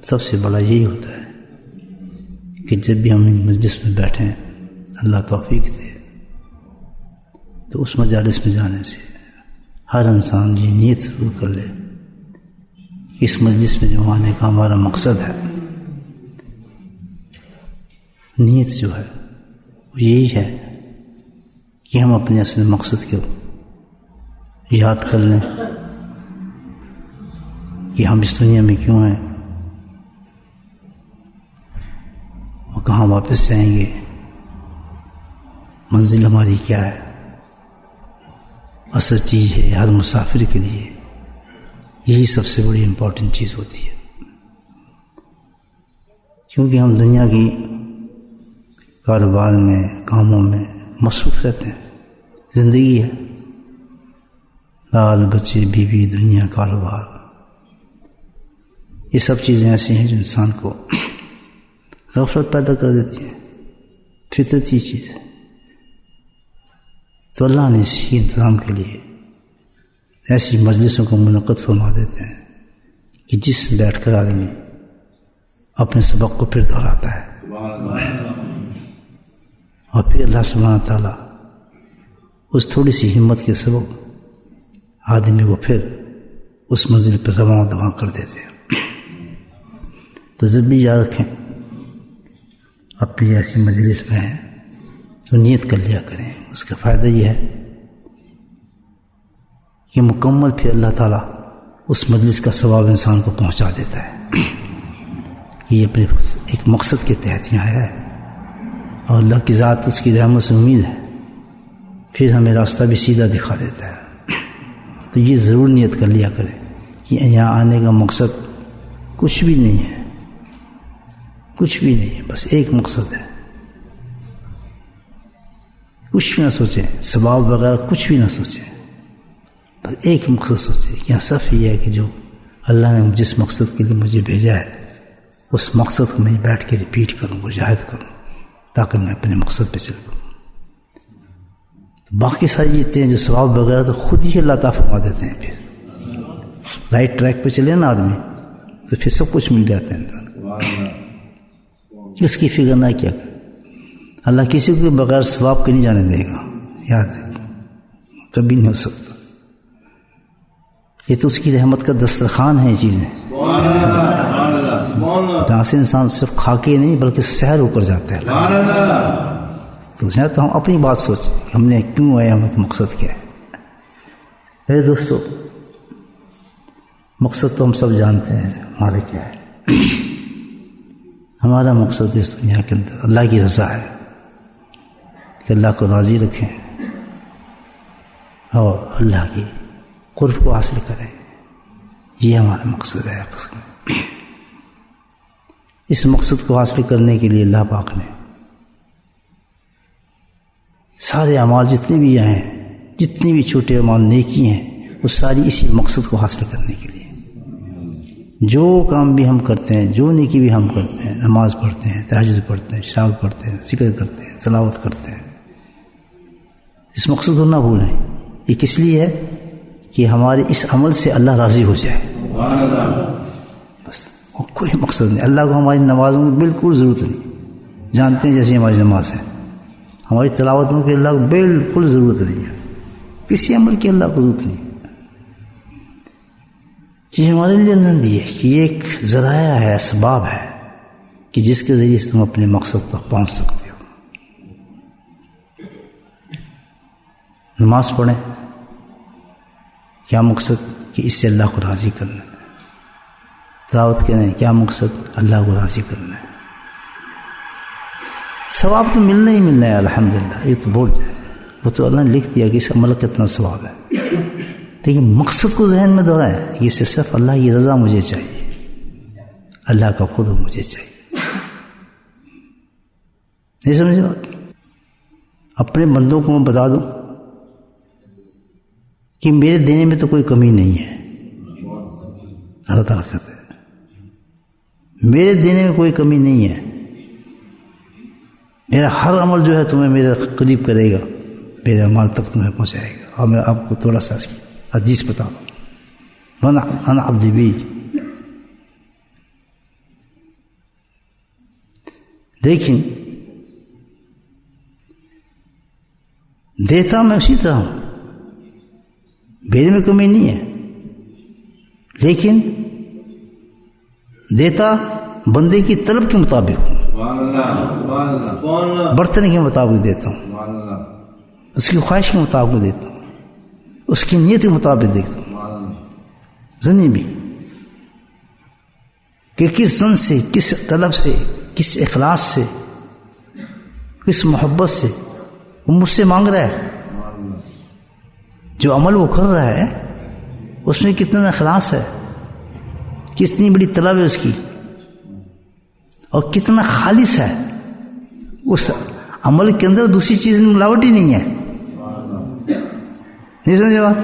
سب سے بڑا یہی ہوتا ہے کہ جب بھی ہم مجلس میں بیٹھیں اللہ توفیق دے تو اس مجالس میں جانے سے ہر انسان یہ نیت ضرور کر لے کہ اس مجلس میں جو آنے کا ہمارا مقصد ہے، نیت جو ہے وہ یہی ہے کہ ہم اپنے اصل مقصد کو یاد کر لیں کہ ہم اس دنیا میں کیوں ہیں اور کہاں واپس جائیں گے، منزل ہماری کیا ہے۔ اصل چیز ہے ہر مسافر کے لیے یہی سب سے بڑی امپورٹنٹ چیز ہوتی ہے، کیونکہ ہم دنیا کی کاروبار میں کاموں میں مصروف رہتے ہیں، زندگی ہے، بال بچے بیوی دنیا کاروبار، یہ سب چیزیں ایسی ہیں جو انسان کو غفلت پیدا کر دیتی ہیں، فطرتی چیز ہے۔ تو اللہ نے اسی انتظام کے لیے ایسی مجلسوں کو منعقد فرما دیتے ہیں کہ جس بیٹھ کر آدمی اپنے سبق کو پھر دہراتا ہے اور پھر اللہ سبحانہ تعالیٰ اس تھوڑی سی ہمت کے سبب آدمی کو پھر اس منزل پر روانہ دواں کر دیتے ہیں۔ تو جب بھی یاد رکھیں اپنی ایسی مجلس میں ہیں تو نیت کر لیا کریں، اس کا فائدہ یہ ہے کہ مکمل پھر اللہ تعالیٰ اس مجلس کا ثواب انسان کو پہنچا دیتا ہے کہ یہ اپنے ایک مقصد کے تحت یہاں ہے اور اللہ کی ذات اس کی رحمت سے امید ہے، پھر ہمیں راستہ بھی سیدھا دکھا دیتا ہے۔ تو یہ ضرور نیت کر لیا کریں کہ یہاں آنے کا مقصد کچھ بھی نہیں ہے، کچھ بھی نہیں ہے، بس ایک مقصد ہے، کچھ بھی نہ سوچیں، ثواب وغیرہ کچھ بھی نہ سوچیں، بس ایک مقصد سوچیں کہ صرف یہ ہے کہ جو اللہ نے جس مقصد کے لیے مجھے بھیجا ہے اس مقصد کو میں بیٹھ کے ریپیٹ کروں، مجاہد کروں تاکہ میں اپنے مقصد پہ چل پاؤں۔ باقی ساری چیزیں جو ثواب وغیرہ تو خود ہی اللہ تعالیٰ فرما دیتے ہیں، پھر رائٹ ٹریک پہ چلے نا آدمی تو پھر سب کچھ مل جاتا ہے انسان کو، اس کی فکر نہ کیا کرے۔ اللہ کسی کو بغیر ثواب کے نہیں جانے دے گا، یاد رکھیں، کبھی نہیں ہو سکتا۔ یہ تو اس کی رحمت کا دسترخوان ہے، یہ چیزیں جہاں سے انسان صرف کھا کے نہیں بلکہ سحر ہو کر جاتا ہے۔ تو ہم اپنی بات سوچیں کہ ہم نے کیوں آیا، ہمیں مقصد کیا ہے۔ میرے دوستو، مقصد تو ہم سب جانتے ہیں ہمارا کیا ہے۔ ہمارا مقصد اس دنیا کے اندر اللہ کی رضا ہے کہ اللہ کو راضی رکھیں اور اللہ کی قرب کو حاصل کریں، یہ ہمارا مقصد ہے۔ اس مقصد کو حاصل کرنے کے لیے اللہ پاک نے سارے اعمال جتنے بھی ہیں، جتنی بھی چھوٹے اعمال نیکی ہیں، وہ ساری اسی مقصد کو حاصل کرنے کے لیے۔ جو کام بھی ہم کرتے ہیں، جو نیکی بھی ہم کرتے ہیں، نماز پڑھتے ہیں، تہجد پڑھتے ہیں، اشراق پڑھتے ہیں، ذکر کرتے ہیں، تلاوت کرتے ہیں، اس مقصد کو نہ بھولیں۔ یہ کس لیے ہے کہ ہمارے اس عمل سے اللہ راضی ہو جائے، بس اور کوئی مقصد نہیں۔ اللہ کو ہماری نمازوں میں بالکل ضرورت نہیں، جانتے ہیں جیسے ہماری نماز ہے، ہماری تلاوت میں کہ اللہ کو بالکل ضرورت نہیں ہے، کسی عمل کی اللہ کو ضرورت نہیں۔ یہ ہمارے لیے اللہ نے دی ہے کہ یہ ایک ذرائع ہے، اسباب ہے کہ جس کے ذریعے سے تم اپنے مقصد تک پہنچ سکتے ہو۔ نماز پڑھیں، کیا مقصد کہ اس سے اللہ کو راضی کرنا ہے۔ تلاوت کریں، کیا مقصد اللہ کو راضی کرنا ہے۔ ثواب تو ملنا ہی ملنا ہے، الحمدللہ، یہ تو بول جائے، وہ تو اللہ نے لکھ دیا کہ اس عمل کا اتنا ثواب ہے، لیکن مقصد کو ذہن میں دہرائیں، یہ صرف اللہ کی رضا مجھے چاہیے، اللہ کا قرب مجھے چاہیے۔ نہیں سمجھے بات؟ اپنے بندوں کو میں بتا دوں کہ میرے دینے میں تو کوئی کمی نہیں ہے، اللہ تعالیٰ کہتے ہیں میرے دینے میں کوئی کمی نہیں ہے، میرا ہر عمل جو ہے تمہیں میرے قریب کرے گا، میرے عمل تک تمہیں پہنچائے گا۔ اور میں آپ کو تھوڑا سا اس کی حدیث بتا دوں، من عبد بی، لیکن دیتا میں اسی طرح ہوں، میرے میں کمی نہیں ہے، لیکن دیتا بندے کی طلب کے مطابق ہوں، برتن کے مطابق دیتا ہوں، اس کی خواہش کے مطابق دیتا ہوں، اس کی نیت کے مطابق دیتا ہوں، زنی بھی کہ کس زن سے، کس طلب سے، کس اخلاص سے، کس محبت سے وہ مجھ سے مانگ رہا ہے، جو عمل وہ کر رہا ہے اس میں کتنا اخلاص ہے، کتنی بڑی طلب ہے اس کی، اور کتنا خالص ہے، اس عمل کے اندر دوسری چیز ملاوٹ ہی نہیں ہے، نہیں سمجھے بات؟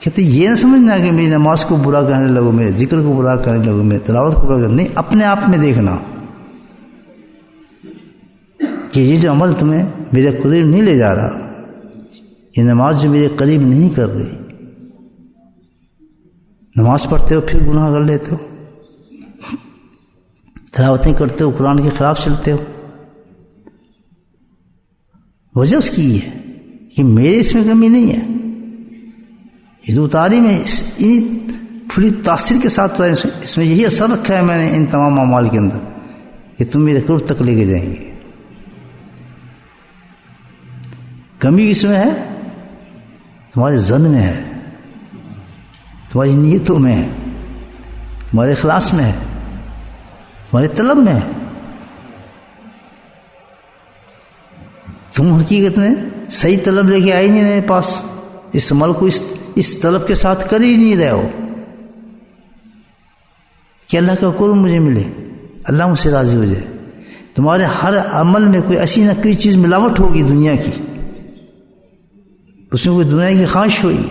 کہتے یہ نہ سمجھنا کہ میری نماز کو برا کرنے لگو، میرے ذکر کو برا کرنے لگو، میرے تلاوت کو برا کرنے، نہیں، اپنے آپ میں دیکھنا کہ یہ جو عمل تمہیں میرے قریب نہیں لے جا رہا، یہ نماز جو میرے قریب نہیں کر رہی، نماز پڑھتے ہو پھر گناہ کر لیتے ہو، تلاوتیں کرتے ہو قرآن کے خلاف چلتے ہو، وجہ اس کی یہ ہے کہ میرے اس میں کمی نہیں ہے، یہ تو اتاری میں انہی پوری تاثیر کے ساتھ اس میں یہی اثر رکھا ہے میں نے ان تمام اعمال کے اندر کہ تم میرے قرب تک لے کے جائیں گے۔ کمی کس میں ہے؟ تمہارے ظن میں ہے، تمہاری نیتوں میں ہے، تمہارے اخلاص میں ہے، تمہارے طلب میں ہے۔ تم حقیقت میں صحیح طلب لے کے آئی نہیں میرے پاس، اس عمل کو اس طلب کے ساتھ کر ہی نہیں رہے ہو کہ اللہ کا قرب مجھے ملے، اللہ مجھ سے راضی ہو جائے۔ تمہارے ہر عمل میں کوئی ایسی نہ کوئی چیز ملاوٹ ہوگی دنیا کی، اس میں کوئی دنیا کی خواہش ہوئی،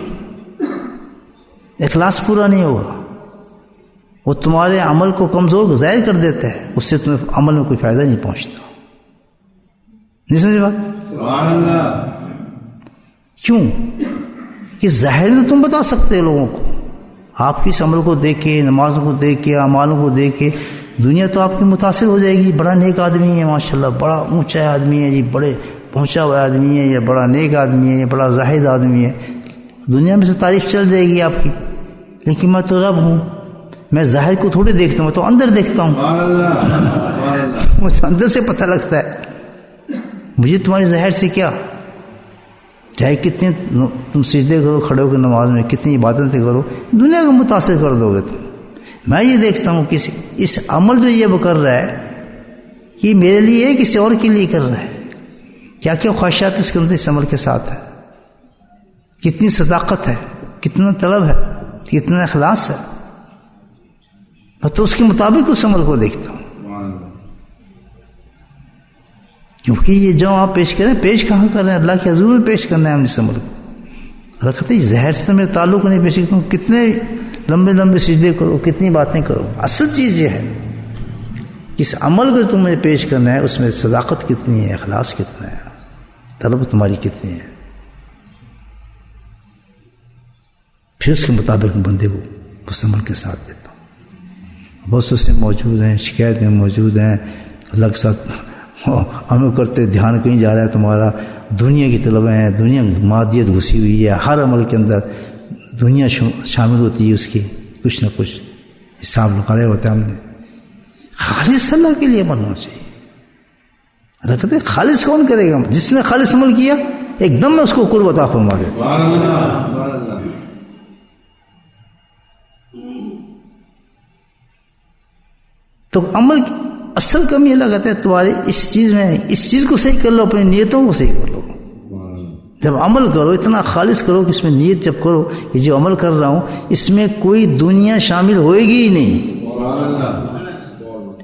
اخلاص پورا نہیں ہوگا، وہ تمہارے عمل کو کمزور ظاہر کر دیتا ہے، اس سے تمہیں عمل میں کوئی فائدہ نہیں پہنچتا۔ نہیں سمجھے بات؟ سبحان اللہ۔ کیوں کہ ظاہر تو تم بتا سکتے ہو لوگوں کو، آپ کی اس عمل کو دیکھ کے، نمازوں کو دیکھ کے، اعمالوں کو دیکھ کے دنیا تو آپ کی متاثر ہو جائے گی، بڑا نیک آدمی ہے ماشاءاللہ، بڑا اونچا آدمی ہے جی، بڑے پہنچا ہوا آدمی ہے، یہ بڑا نیک آدمی ہے، یہ بڑا زاہد آدمی ہے، دنیا میں سے تعریف چل جائے گی آپ کی، لیکن میں تو رب ہوں، میں ظاہر کو تھوڑے دیکھتا ہوں، میں تو اندر دیکھتا ہوں، مجھے اندر سے پتہ لگتا ہے، مجھے تمہاری ظاہر سے کیا، چاہے کتنے تم سجدے کرو، کھڑے ہو کے نماز میں کتنی عبادتیں کرو، دنیا کو متاثر کر دو گے تم۔ میں یہ دیکھتا ہوں کہ اس عمل جو یہ وہ کر رہا ہے یہ میرے لیے ہے، کسی اور کے لیے کر رہا ہے، کیا کیا خواہشات اس کے اندر اس عمل کے ساتھ ہے، کتنی صداقت ہے، کتنا طلب ہے، کتنا اخلاص ہے، میں تو اس کے مطابق اس عمل کو دیکھتا ہوں، کیونکہ یہ جو آپ پیش کریں، پیش کہاں کر رہے ہیں؟ اللہ کے حضور میں پیش کرنا ہے ہم نے اس عمل کو، رکھتے ظاہر سے میرے تعلق نہیں پیش کرتا ہوں، کتنے لمبے لمبے سجدے کرو، کتنی باتیں کرو، اصل چیز یہ ہے کہ اس عمل کو تمہیں پیش کرنا ہے، اس میں صداقت کتنی ہے، اخلاص کتنا ہے، طلب تمہاری کتنی ہے، پھر اس کے مطابق بندے کو اس عمل کے ساتھ دیتا ہوں۔ بہت سے موجود ہیں، شکایتیں موجود ہیں، اللہ کے ساتھ عمل کرتے دھیان کہیں جا رہا ہے تمہارا، دنیا کی طلبیں ہیں، دنیا مادیت گھسی ہوئی ہے، ہر عمل کے اندر دنیا شامل ہوتی ہے، اس کی کچھ نہ کچھ حساب لگا رہے ہوتے ہیں۔ ہم نے خالص اللہ کے لیے عمل ہونا چاہیے، رکھتے خالص کون کرے گا؟ جس نے خالص عمل کیا ایک دم میں اس کو قرب عطا فرما دیتا۔ تو عمل کی اصل کمی اللہ کہتا ہے تمہارے اس چیز میں، اس چیز کو صحیح کر لو، اپنی نیتوں کو صحیح کر لو، جب عمل کرو اتنا خالص کرو کہ اس میں نیت جب کرو کہ جو عمل کر رہا ہوں اس میں کوئی دنیا شامل ہوئے گی ہی نہیں،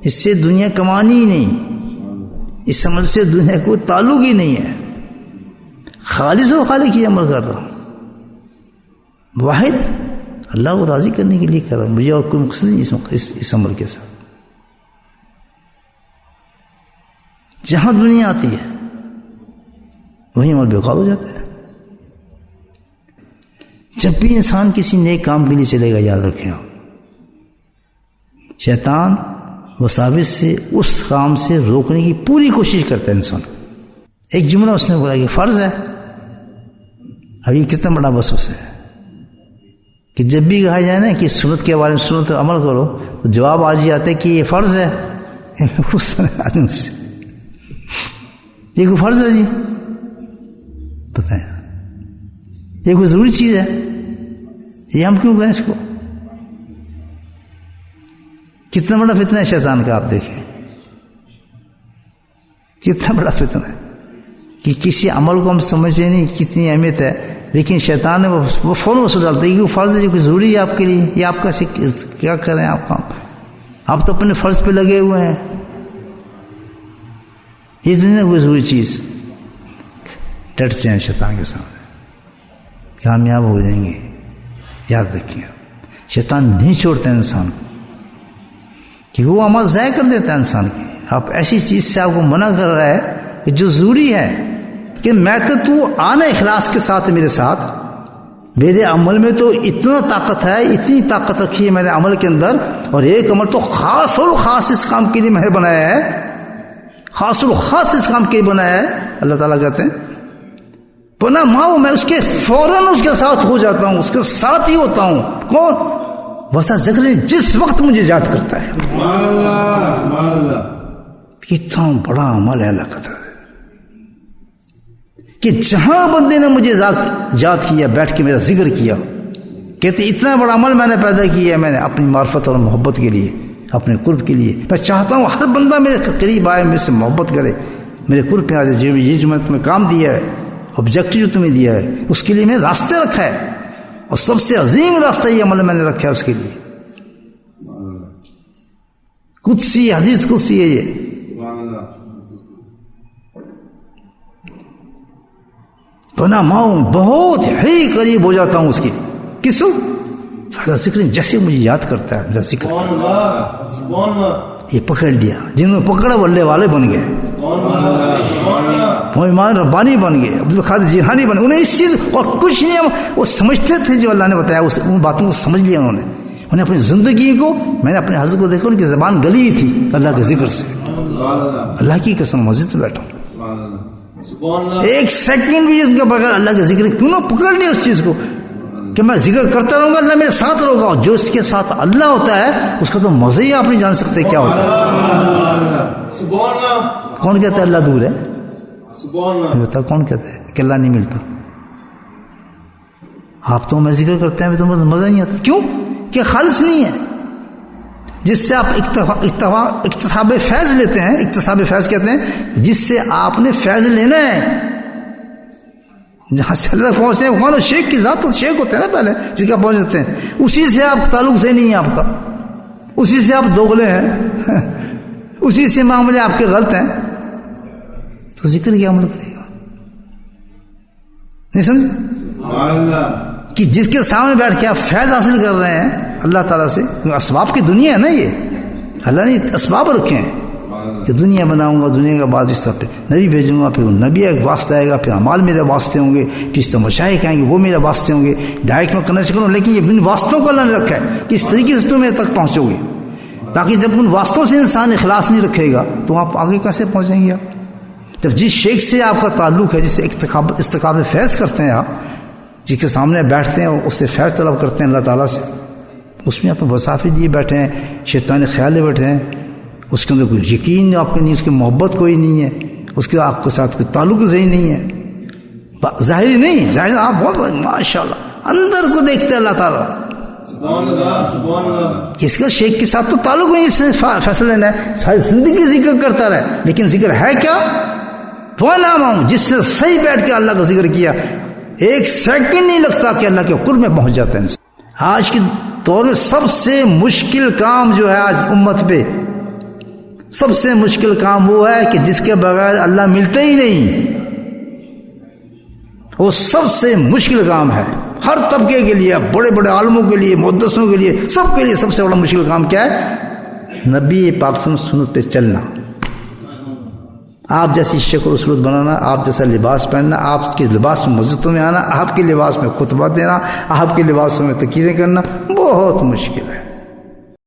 اس سے دنیا کمانی ہی نہیں، اس عمل سے دنیا کو تعلق ہی نہیں ہے، خالص و خالق ہی عمل کر رہا ہوں، واحد اللہ کو راضی کرنے کے لیے کر رہا ہوں، مجھے اور کوئی مقصد نہیں اس عمل کے ساتھ۔ جہاں دنیا آتی ہے وہیں عمل بیکار ہو جاتا ہے۔ جب بھی انسان کسی نیک کام کے لیے چلے گا، یاد رکھیں آپ، شیطان وساوس سے اس کام سے روکنے کی پوری کوشش کرتا ہے انسان. ایک جملہ اس نے بولا کہ فرض ہے. اب یہ کتنا بڑا وسوسہ ہے کہ جب بھی کہا جائے نا کہ سنت کے بارے میں سنت عمل کرو تو جواب آج ہی آتا ہے کہ یہ فرض ہے. آدمی سے یہ کوئی فرض ہے جی؟ پتہ ہے یہ کوئی ضروری چیز ہے؟ یہ ہم کیوں کریں اس کو؟ کتنا بڑا فتنہ ہے شیطان کا. آپ دیکھیں کتنا بڑا فتنہ ہے کہ کسی عمل کو ہم سمجھتے نہیں کتنی اہمیت ہے، لیکن شیطان نے وہ فوراً اسے ڈالتا ہے کہ وہ فرض ہے جو کوئی ضروری ہے آپ کے لیے. یہ آپ کا کیا کریں آپ کام؟ آپ تو اپنے فرض پہ لگے ہوئے ہیں. یہ دنیا کوئی ضروری چیز. ڈٹ جائیں شیطان کے سامنے، کامیاب ہو جائیں گے. یاد رکھیے شیطان نہیں چھوڑتا انسان کو کہ وہ عمل ضائع کر دیتا ہے انسان کی. آپ ایسی چیز سے آپ کو منع کر رہا ہے کہ جو ضروری ہے کہ میں تو آنا اخلاص کے ساتھ میرے ساتھ. میرے عمل میں تو اتنا طاقت ہے، اتنی طاقت رکھی ہے میرے عمل کے اندر، اور ایک عمل تو خاص اور خاص اس کام کے لیے میں نے بنایا ہے، خاص اور خاص اس کام کے لیے بنایا ہے. اللہ تعالیٰ کہتے ہیں پنا ماؤ میں اس کے فوراً اس کے ساتھ ہو جاتا ہوں، اس کے ساتھ ہی ہوتا ہوں. کون؟ وسا ذکر جس وقت مجھے یاد کرتا ہے. کتنا بڑا عمل ہے اللہ کا تعالیٰ کہ جہاں بندے نے مجھے یاد کیا، بیٹھ کے میرا ذکر کیا. کہتے اتنا بڑا عمل میں نے پیدا کیا ہے میں نے اپنی معرفت اور محبت کے لیے، اپنے قرب کے لیے. میں چاہتا ہوں ہر بندہ میرے قریب آئے، میرے سے محبت کرے، میرے قرب پہ آ جائے. یہ جو میں تمہیں کام دیا ہے، آبجیکٹو جو تمہیں دیا ہے، اس کے لیے میں راستے رکھا ہے، اور سب سے عظیم راستہ یہ عمل میں نے رکھا ہے اس کے لیے. قدسی حدیث قدسی ہے یہ. پناہ ماؤں بہت ہی قریب ہو جاتا ہوں اس کی. کس فائدہ ذکر جیسے مجھے یاد کرتا ہے میرا ذکر. یہ پکڑ لیا، جنہوں نے پکڑا وہ اللہ والے بن گئے، وہ ایمان ربانی بن گئے، عبد القادر جیلانی بن گئے. انہیں اس چیز اور کچھ نہیں، وہ سمجھتے تھے جو اللہ نے بتایا، ان باتوں کو سمجھ لیا انہیں اپنی زندگی کو. میں نے اپنے حضرت کو دیکھا ان کی زبان گلی ہوئی تھی اللہ کے ذکر سے. اللہ کی قسم مسجد میں بیٹھا ہوں، ایک سیکنڈ بھی ان کے بغیر اللہ کا ذکر کیوں نہ پکڑ لیا اس چیز کو کہ میں ذکر کرتا رہوں گا، اللہ میرے ساتھ رہے گا. جو اس کے ساتھ اللہ ہوتا ہے اس کا تو مزہ ہی آپ نہیں جان سکتے کیا ہوتا ہے. کون کہتا ہے اللہ دور ہے؟ بتا کون کہتا ہے کہ اللہ نہیں ملتا؟ آپ تو میں ذکر کرتے ہیں تو مزہ نہیں آتا. کیوں؟ کہ خالص نہیں ہے. جس سے آپ اکتساب فیض لیتے ہیں، اکتساب فیض کہتے ہیں جس سے آپ نے فیض لینا ہے. جہاں سے اللہ پہنچے ہیں وہاں شیخ کی ذات تو شیخ ہوتے ہیں نا پہلے جس کا پہنچ جاتے ہیں، اسی سے آپ تعلق سے نہیں ہے آپ کا، اسی سے آپ دوغلے ہیں، اسی سے معاملے آپ کے غلط ہیں. تو ذکر کیا عمل کرے گا؟ نہیں سمجھ کہ جس کے سامنے بیٹھ کے آپ فیض حاصل کر رہے ہیں اللہ تعالیٰ سے. اسباب کی دنیا ہے نا، یہ اللہ نے اسباب رکھے ہیں کہ دنیا بناؤں گا، دنیا کا بعد اس طرح پہ نبی بھیجوں گا، پھر وہ نبی ایک واسطہ آئے گا، پھر اعمال میرے واسطے ہوں گے، پھر اس طرح مشائخ آئیں گے وہ میرے واسطے ہوں گے. ڈائریکٹ میں کرنا چاہوں لیکن یہ ان واسطوں کو اللہ نے رکھا ہے کہ اس طریقے سے تم میرے تک پہنچو گے. تاکہ جب ان واسطوں سے انسان اخلاص نہیں رکھے گا تو آپ آگے کیسے پہنچیں گے؟ آپ جب جس شیخ سے آپ کا تعلق ہے، جس سے استقاب فیض کرتے ہیں، آپ جس کے سامنے بیٹھتے ہیں اس سے فیض طلب کرتے ہیں اللہ تعالیٰ سے، اس میں آپ وصافی دیے بیٹھے ہیں، شیطانی خیال بیٹھے ہیں، اس کے اندر کوئی یقین آپ کے نہیں، اس کی محبت کوئی نہیں ہے، اس کے آپ کے ساتھ کوئی تعلق صحیح نہیں ہے، ظاہری نہیں، ظاہر آپ بہت ماشاء اللہ اندر کو دیکھتے اللہ تعالیٰ. اس کا شیخ کے ساتھ تو تعلق نہیں، اس سے فیصلہ لینا ہے، ساری زندگی ذکر کرتا رہے، لیکن ذکر ہے کیا؟ وہ نام ہوں جس سے صحیح بیٹھ کے اللہ کا ذکر کیا، ایک سیکنڈ نہیں لگتا کہ اللہ کے قرب میں پہنچ جاتے ہیں. آج کے دور میں سب سے مشکل کام جو ہے آج امت پہ، سب سے مشکل کام وہ ہے کہ جس کے بغیر اللہ ملتا ہی نہیں. وہ سب سے مشکل کام ہے ہر طبقے کے لیے، بڑے بڑے عالموں کے لیے، محدثوں کے لیے، سب کے لیے سب سے بڑا مشکل کام کیا ہے؟ نبی پاک صلی اللہ علیہ وسلم سنت پہ چلنا، آپ جیسی شکل و صورت بنانا، آپ جیسا لباس پہننا، آپ کے لباس میں مسجدوں میں آنا، آپ کے لباس میں خطبہ دینا، آپ کے لباسوں میں تقریریں کرنا بہت مشکل ہے.